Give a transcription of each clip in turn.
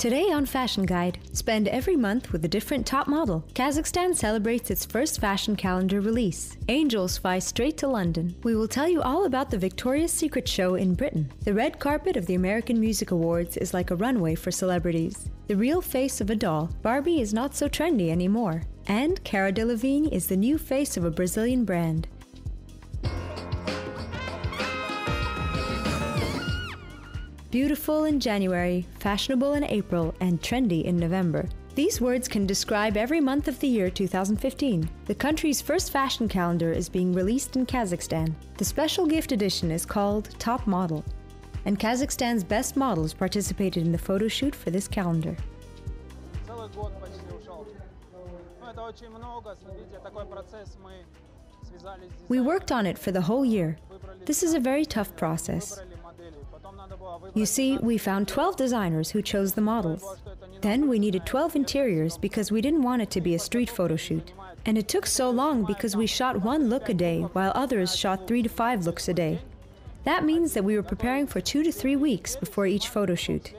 Today on Fashion Guide, spend every month with a different top model. Kazakhstan celebrates its first fashion calendar release. Angels fly straight to London. We will tell you all about the Victoria's Secret show in Britain. The red carpet of the American Music Awards is like a runway for celebrities. The real face of a doll, Barbie, is not so trendy anymore. And Cara Delevingne is the new face of a Brazilian brand. Beautiful in January, fashionable in April, and trendy in November. These words can describe every month of the year 2015. The country's first fashion calendar is being released in Kazakhstan. The special gift edition is called Top Model, and Kazakhstan's best models participated in the photo shoot for this calendar. We worked on it for the whole year. This is a very tough process. You see, we found 12 designers who chose the models. Then we needed 12 interiors because we didn't want it to be a street photo shoot. And it took so long because we shot one look a day while others shot 3 to 5 looks a day. That means that we were preparing for 2 to 3 weeks before each photo shoot.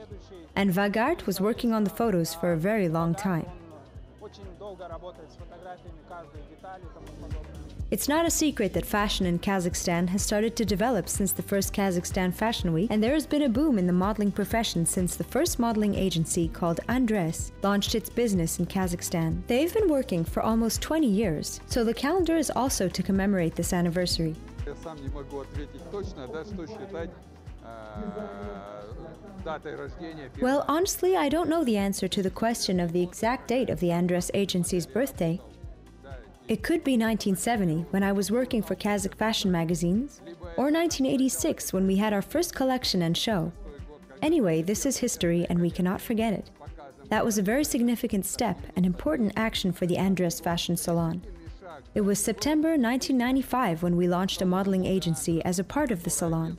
And Vagart was working on the photos for a very long time. It's not a secret that fashion in Kazakhstan has started to develop since the first Kazakhstan Fashion Week, and there has been a boom in the modeling profession since the first modeling agency called Andres launched its business in Kazakhstan. They've been working for almost 20 years, so the calendar is also to commemorate this anniversary. Well, honestly, I don't know the answer to the question of the exact date of the Andres agency's birthday. It could be 1970, when I was working for Kazakh fashion magazines, or 1986, when we had our first collection and show. Anyway, this is history and we cannot forget it. That was a very significant step, an important action for the Andres Fashion Salon. It was September 1995 when we launched a modeling agency as a part of the salon.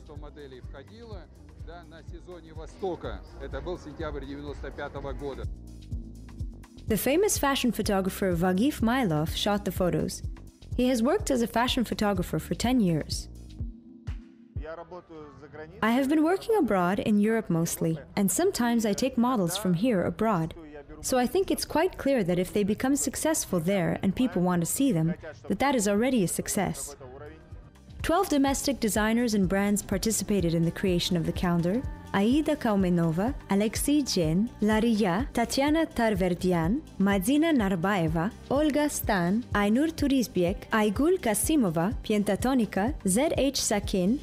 The famous fashion photographer Vagif Mailov shot the photos. He has worked as a fashion photographer for 10 years. I have been working abroad in Europe mostly, and sometimes I take models from here abroad. So I think it's quite clear that if they become successful there and people want to see them, that is already a success. 12 domestic designers and brands participated in the creation of the calendar: Aida Kaumenova, Alexei Jen, Lariya, Tatiana Tarverdian, Madina Narbaeva, Olga Stan, Aynur Turizbek, Aygul Kasimova, Pentatonica, Z.H. Sakin.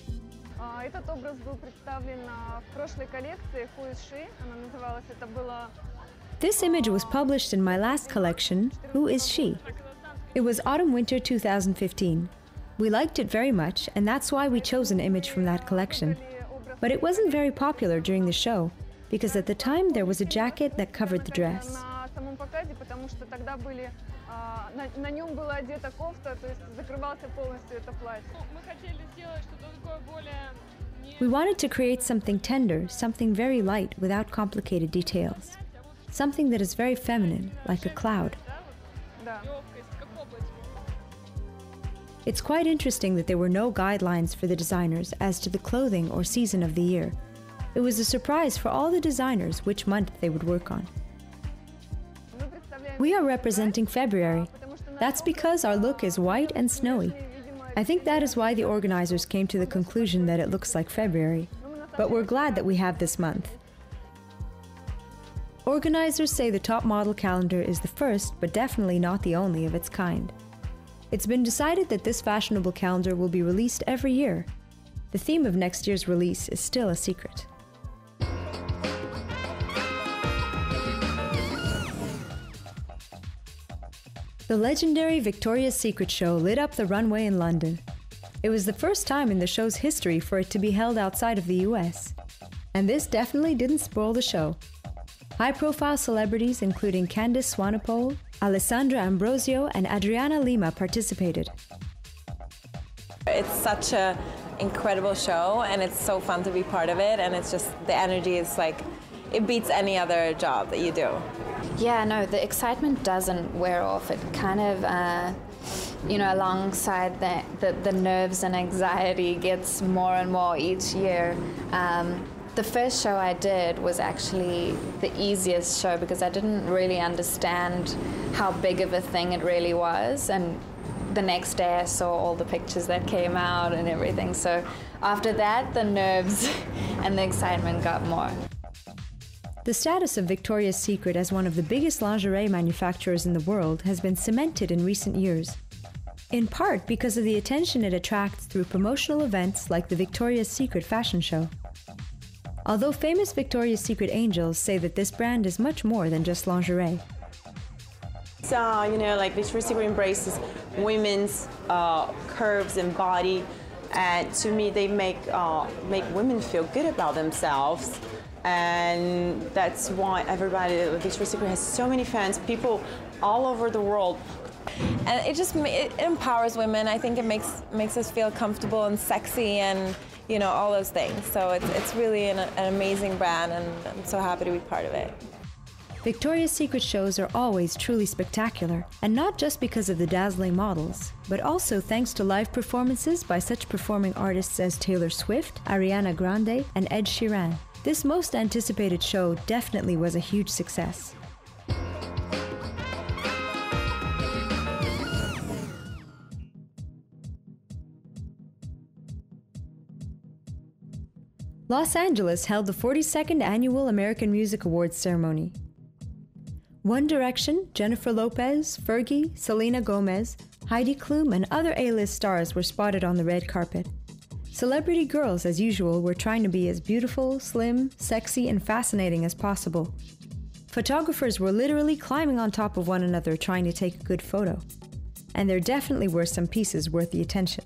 Этот образ был представлен в прошлой коллекции Who is She? Она называлась, это было... This image was published in my last collection, Who is She? It was autumn-winter 2015. We liked it very much, and that's why we chose an image from that collection. But it wasn't very popular during the show, because at the time there was a jacket that covered the dress. We wanted to create something tender, something very light without complicated details. Something that is very feminine, like a cloud. It's quite interesting that there were no guidelines for the designers as to the clothing or season of the year. It was a surprise for all the designers which month they would work on. We are representing February. That's because our look is white and snowy. I think that is why the organizers came to the conclusion that it looks like February. But we're glad that we have this month. Organizers say the top model calendar is the first, but definitely not the only of its kind. It's been decided that this fashionable calendar will be released every year. The theme of next year's release is still a secret. The legendary Victoria's Secret show lit up the runway in London. It was the first time in the show's history for it to be held outside of the US. And this definitely didn't spoil the show. High-profile celebrities including Candice Swanepoel, Alessandra Ambrosio, and Adriana Lima participated. It's such an incredible show, and it's so fun to be part of it, and it's just, the energy is like, it beats any other job that you do. Yeah, no, the excitement doesn't wear off. It kind of, alongside the nerves and anxiety gets more and more each year. The first show I did was actually the easiest show because I didn't really understand how big of a thing it really was. And the next day I saw all the pictures that came out and everything. So after that, the nerves and the excitement got more. The status of Victoria's Secret as one of the biggest lingerie manufacturers in the world has been cemented in recent years, in part because of the attention it attracts through promotional events like the Victoria's Secret fashion show. Although famous Victoria's Secret angels say that this brand is much more than just lingerie. So, you know, like Victoria's Secret embraces women's curves and body, and to me they make women feel good about themselves. And that's why everybody, Victoria's Secret has so many fans, people all over the world. And it empowers women. I think it makes us feel comfortable and sexy and, you know, all those things. So it's really an amazing brand, and I'm so happy to be part of it. Victoria's Secret shows are always truly spectacular, and not just because of the dazzling models, but also thanks to live performances by such performing artists as Taylor Swift, Ariana Grande, and Ed Sheeran. This most anticipated show definitely was a huge success. Los Angeles held the 42nd Annual American Music Awards ceremony. One Direction, Jennifer Lopez, Fergie, Selena Gomez, Heidi Klum, and other A-list stars were spotted on the red carpet. Celebrity girls, as usual, were trying to be as beautiful, slim, sexy, and fascinating as possible. Photographers were literally climbing on top of one another trying to take a good photo. And there definitely were some pieces worth the attention.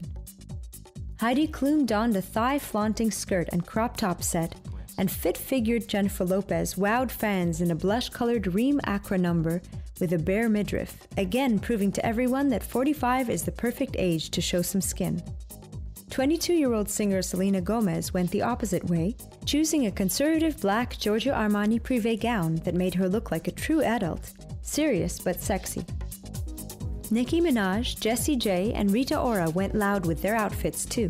Heidi Klum donned a thigh-flaunting skirt and crop top set, and fit-figured Jennifer Lopez wowed fans in a blush-colored Reem Acra number with a bare midriff, again proving to everyone that 45 is the perfect age to show some skin. 22-year-old singer Selena Gomez went the opposite way, choosing a conservative black Giorgio Armani privé gown that made her look like a true adult, serious but sexy. Nicki Minaj, Jessie J, and Rita Ora went loud with their outfits too.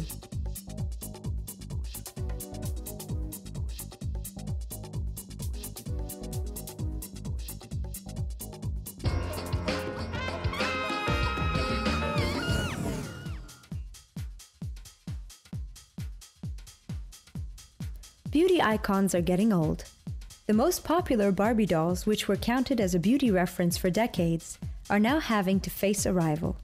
Beauty icons are getting old. The most popular Barbie dolls, which were counted as a beauty reference for decades, are now having to face a rival.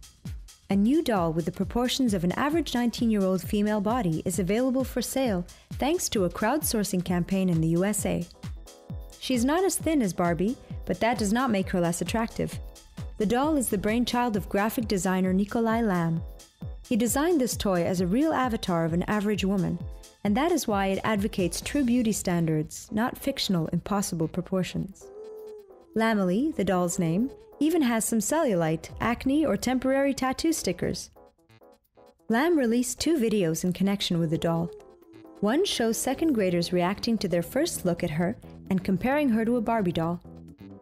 A new doll with the proportions of an average 19-year-old female body is available for sale thanks to a crowdsourcing campaign in the USA. She's not as thin as Barbie, but that does not make her less attractive. The doll is the brainchild of graphic designer Nikolai Lamb. He designed this toy as a real avatar of an average woman, and that is why it advocates true beauty standards, not fictional, impossible proportions. Lamely, the doll's name, even has some cellulite, acne, or temporary tattoo stickers. Lamb released 2 videos in connection with the doll. One shows second graders reacting to their first look at her and comparing her to a Barbie doll.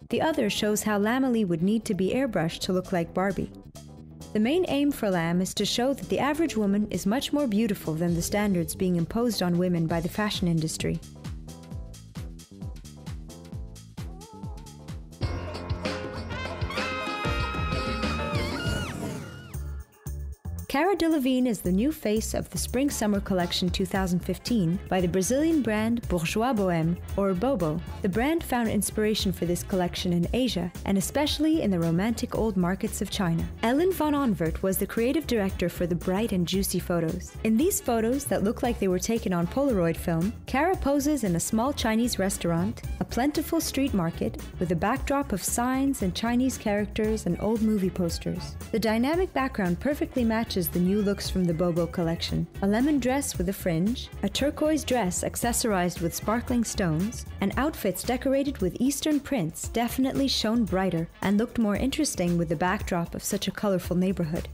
The other shows how Lamely would need to be airbrushed to look like Barbie. The main aim for Lamb is to show that the average woman is much more beautiful than the standards being imposed on women by the fashion industry. Cara Delevingne is the new face of the Spring-Summer Collection 2015 by the Brazilian brand Bourjois Bohème, or Bobo. The brand found inspiration for this collection in Asia, and especially in the romantic old markets of China. Ellen von Onvert was the creative director for the bright and juicy photos. In these photos that look like they were taken on Polaroid film, Cara poses in a small Chinese restaurant, a plentiful street market, with a backdrop of signs and Chinese characters and old movie posters. The dynamic background perfectly matches the new looks from the Bobo collection: a lemon dress with a fringe, a turquoise dress accessorized with sparkling stones, and outfits decorated with Eastern prints definitely shone brighter and looked more interesting with the backdrop of such a colorful neighborhood.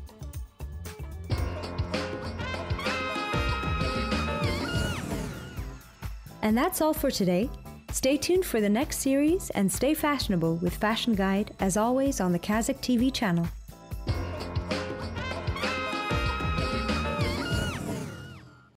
And that's all for today. Stay tuned for the next series and stay fashionable with Fashion Guide, as always on the Kazakh TV channel.